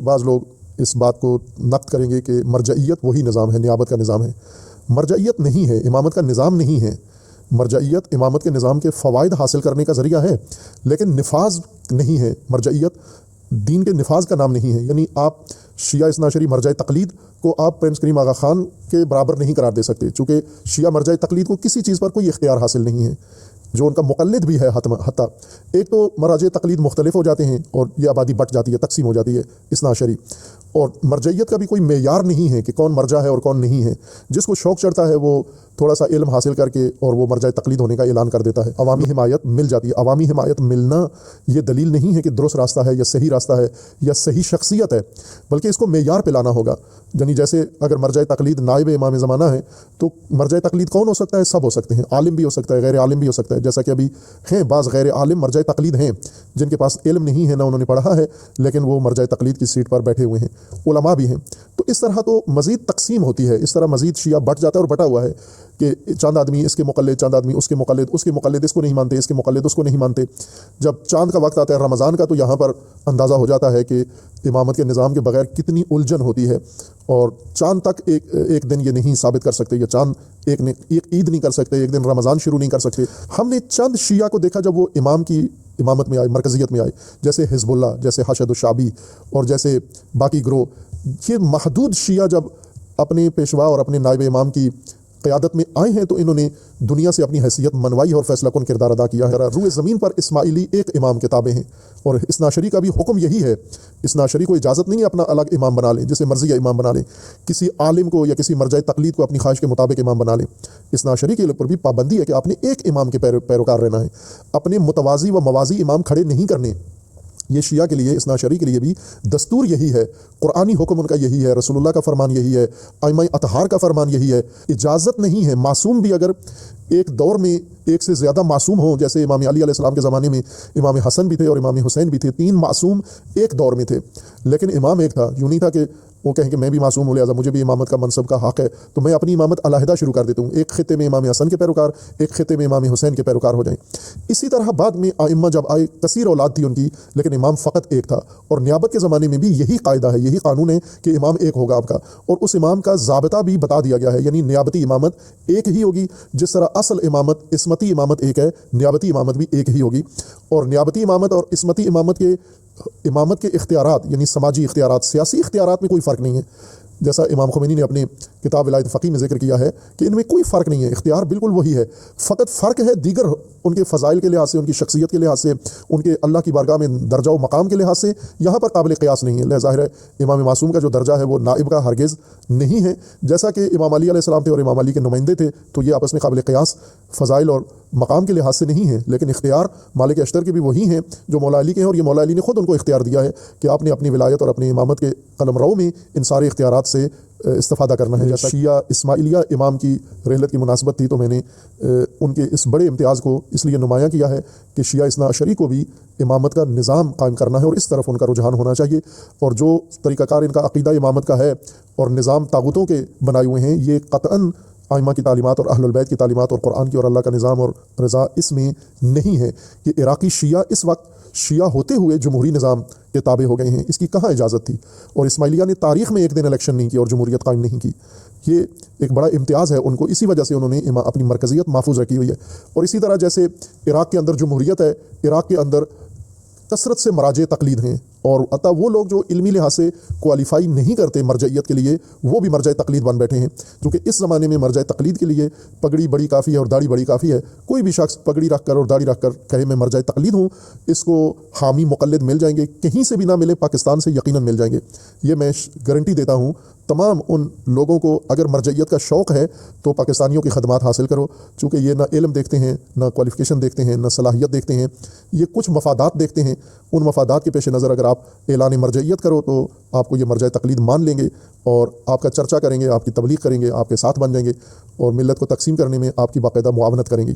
بعض لوگ اس بات کو نقد کریں گے کہ مرجعیت وہی نظام ہے، نیابت کا نظام ہے۔ مرجعیت نہیں ہے، امامت کا نظام نہیں ہے۔ مرجعیت امامت کے نظام کے فوائد حاصل کرنے کا ذریعہ ہے، لیکن نفاذ نہیں ہے۔ مرجعیت دین کے نفاذ کا نام نہیں ہے۔ یعنی آپ شیعہ اثنا عشری مرجع تقلید کو آپ پرنس کریم آغا خان کے برابر نہیں قرار دے سکتے، چونکہ شیعہ مرجع تقلید کو کسی چیز پر کوئی اختیار حاصل نہیں ہے، جو ان کا مقلد بھی ہے۔ حتیٰ ایک تو مراجع تقلید مختلف ہو جاتے ہیں اور یہ آبادی بٹ جاتی ہے، تقسیم ہو جاتی ہے اثنا عشری، اور مرجعیت کا بھی کوئی معیار نہیں ہے کہ کون مرجع ہے اور کون نہیں ہے۔ جس کو شوق چڑھتا ہے وہ تھوڑا سا علم حاصل کر کے اور وہ مرجع تقلید ہونے کا اعلان کر دیتا ہے، عوامی حمایت مل جاتی ہے۔ عوامی حمایت ملنا یہ دلیل نہیں ہے کہ درست راستہ ہے یا صحیح راستہ ہے یا صحیح شخصیت ہے، بلکہ اس کو معیار پہ لانا ہوگا۔ یعنی جیسے اگر مرجع تقلید نائب امام زمانہ ہے تو مرجع تقلید کون ہو سکتا ہے؟ سب ہو سکتے ہیں، عالم بھی ہو سکتا ہے، غیر عالم بھی ہو سکتا ہے، جیسا کہ ابھی ہیں بعض غیر عالم مرجع تقلید ہیں جن کے پاس علم نہیں ہے، نہ انہوں نے پڑھا ہے، لیکن وہ مرجع تقلید کی سیٹ پر بیٹھے ہوئے ہیں، علماء بھی ہیں۔ تو اس طرح تو مزید تقسیم ہوتی ہے، اس طرح مزید شیعہ بٹ جاتا ہے اور بٹا ہوا ہے کہ چاند آدمی اس کے مقلد، چاند آدمی اس کے مقلد، اس کے مقلد اس کو نہیں مانتے، اس کے مقلد اس کو نہیں مانتے۔ جب چاند کا وقت آتا ہے رمضان کا تو یہاں پر اندازہ ہو جاتا ہے کہ امامت کے نظام کے بغیر کتنی الجھن ہوتی ہے، اور چاند تک ایک دن یہ نہیں ثابت کر سکتے، یا چاند ایک عید نہیں کر سکتے، ایک دن رمضان شروع نہیں کر سکتے۔ ہم نے چند شیعہ کو دیکھا جب وہ امام کی امامت میں آئے، مرکزیت میں آئے، جیسے حزب اللہ، جیسے حشد الشعبی اور جیسے باقی گروہ۔ یہ محدود شیعہ جب اپنے پیشوا اور اپنے نائب امام کی قیادت میں آئے ہیں تو انہوں نے دنیا سے اپنی حیثیت منوائی اور فیصلہ کن کردار ادا کیا ہے۔ روئے زمین پر اسماعیلی ایک امام کے تابع ہیں، اور اثنا عشری کا بھی حکم یہی ہے۔ اثنا عشری کو اجازت نہیں ہے اپنا الگ امام بنا لیں، جسے مرضی امام بنا لیں، کسی عالم کو یا کسی مرجع تقلید کو اپنی خواہش کے مطابق امام بنا لیں۔ اثنا عشری کے اوپر بھی پابندی ہے کہ آپ نے ایک امام کے پیروکار رہنا ہے، اپنے متوازی و موازی امام کھڑے نہیں کرنے۔ یہ شیعہ کے لیے، اثنا عشری کے لیے بھی دستور یہی ہے، قرآنی حکم ان کا یہی ہے، رسول اللہ کا فرمان یہی ہے، ائمہ اطہار کا فرمان یہی ہے۔ اجازت نہیں ہے، معصوم بھی اگر ایک دور میں ایک سے زیادہ معصوم ہوں، جیسے امام علی علیہ السلام کے زمانے میں امام حسن بھی تھے اور امام حسین بھی تھے، 3 معصوم ایک دور میں تھے، لیکن امام ایک تھا۔ یوں نہیں تھا کہ وہ کہیں کہ میں بھی معصوم ہوں لہٰذا مجھے بھی امامت کا منصب کا حق ہے تو میں اپنی امامت علیحدہ شروع کر دیتا ہوں، ایک خطے میں امام حسن کے پیروکار، ایک خطے میں امام حسین کے پیروکار ہو جائیں۔ اسی طرح بعد میں ائمہ جب آئے، کثیر اولاد تھی ان کی، لیکن امام فقط ایک تھا، اور نیابت کے زمانے میں بھی یہی قاعدہ ہے، یہی قانون ہے کہ امام ایک ہوگا آپ کا، اور اس امام کا ضابطہ بھی بتا دیا گیا ہے۔ یعنی نیابتی امامت ایک ہی ہوگی، جس طرح اصل امامت عصمتی امامت ایک ہے، نیابتی امامت بھی ایک ہی ہوگی۔ اور نیابتی امامت اور عصمتی امامت کے اختیارات، یعنی سماجی اختیارات، سیاسی اختیارات میں کوئی فرق نہیں ہے، جیسا امام خمینی نے اپنے کتاب ولایت فقیہ میں ذکر کیا ہے کہ ان میں کوئی فرق نہیں ہے، اختیار بالکل وہی ہے، فقط فرق ہے دیگر ان کے فضائل کے لحاظ سے، ان کی شخصیت کے لحاظ سے، ان کے اللہ کی بارگاہ میں درجہ و مقام کے لحاظ سے یہاں پر قابل قیاس نہیں ہے۔ لہذا ظاہر ہے امام معصوم کا جو درجہ ہے وہ نائب کا ہرگز نہیں ہے، جیسا کہ امام علی علیہ السلام تھے اور امام علی کے نمائندے تھے تو یہ آپس میں قابل قیاس فضائل اور مقام کے لحاظ سے نہیں ہے، لیکن اختیار مالک اشتر کے بھی وہی ہیں جو مولا علی کے ہیں، اور یہ مولا علی نے خود ان کو اختیار دیا ہے کہ آپ نے اپنی ولایت اور اپنی امامت کے قلمرو میں ان سارے اختیارات سے استفادہ کرنا ہے۔ جیسا شیعہ اسماعیلیہ امام کی رحلت کی مناسبت تھی تو میں نے ان کے اس بڑے امتیاز کو اس لیے نمایاں کیا ہے کہ شیعہ اثنا عشری کو بھی امامت کا نظام قائم کرنا ہے اور اس طرف ان کا رجحان ہونا چاہیے، اور جو طریقہ کار ان کا عقیدہ امامت کا ہے اور نظام طاغوتوں کے بنائے ہوئے ہیں، یہ قطعاً ائمہ کی تعلیمات اور اہل البیت کی تعلیمات اور قرآن کی اور اللہ کا نظام اور رضا اس میں نہیں ہے۔ یہ عراقی شیعہ اس وقت شیعہ ہوتے ہوئے جمہوری نظام کے تابع ہو گئے ہیں، اس کی کہاں اجازت تھی؟ اور اسماعیلیہ نے تاریخ میں ایک دن الیکشن نہیں کی اور جمہوریت قائم نہیں کی۔ یہ ایک بڑا امتیاز ہے ان کو، اسی وجہ سے انہوں نے اپنی مرکزیت محفوظ رکھی ہوئی ہے۔ اور اسی طرح جیسے عراق کے اندر جمہوریت ہے، عراق کے اندر کثرت سے مراجع تقلید ہیں، اور عطا وہ لوگ جو علمی لحاظ سے کوالیفائی نہیں کرتے مرجعیت کے لیے وہ بھی مرجع تقلید بن بیٹھے ہیں، کیونکہ اس زمانے میں مرجع تقلید کے لیے پگڑی بڑی کافی ہے اور داڑھی بڑی کافی ہے۔ کوئی بھی شخص پگڑی رکھ کر اور داڑھی رکھ کر کہے میں مرجع تقلید ہوں، اس کو حامی مقلد مل جائیں گے، کہیں سے بھی نہ ملے، پاکستان سے یقیناً مل جائیں گے۔ یہ میں گارنٹی دیتا ہوں تمام ان لوگوں کو، اگر مرجعیت کا شوق ہے تو پاکستانیوں کی خدمات حاصل کرو، چونکہ یہ نہ علم دیکھتے ہیں، نہ کوالیفیکیشن دیکھتے ہیں، نہ صلاحیت دیکھتے ہیں، یہ کچھ مفادات دیکھتے ہیں۔ ان مفادات کے پیش نظر اگر آپ اعلان مرجعیت کرو تو آپ کو یہ مرجع تقلید مان لیں گے اور آپ کا چرچا کریں گے، آپ کی تبلیغ کریں گے، آپ کے ساتھ بن جائیں گے اور ملت کو تقسیم کرنے میں آپ کی باقاعدہ معاونت کریں گے۔